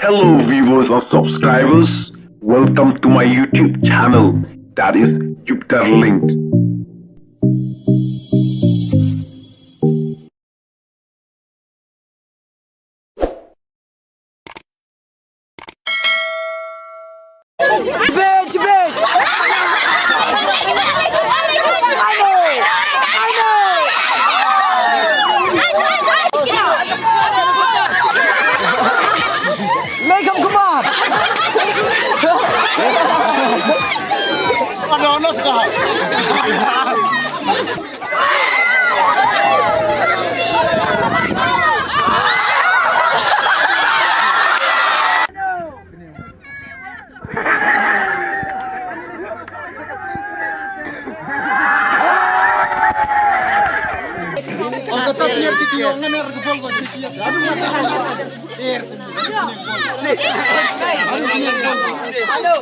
Hello viewers or subscribers, welcome to my YouTube channel, that is Jupiter Linked. Debate! Lekom, kom op! Panos ka? Ang katat niya titiyong na meron ko po. Hello.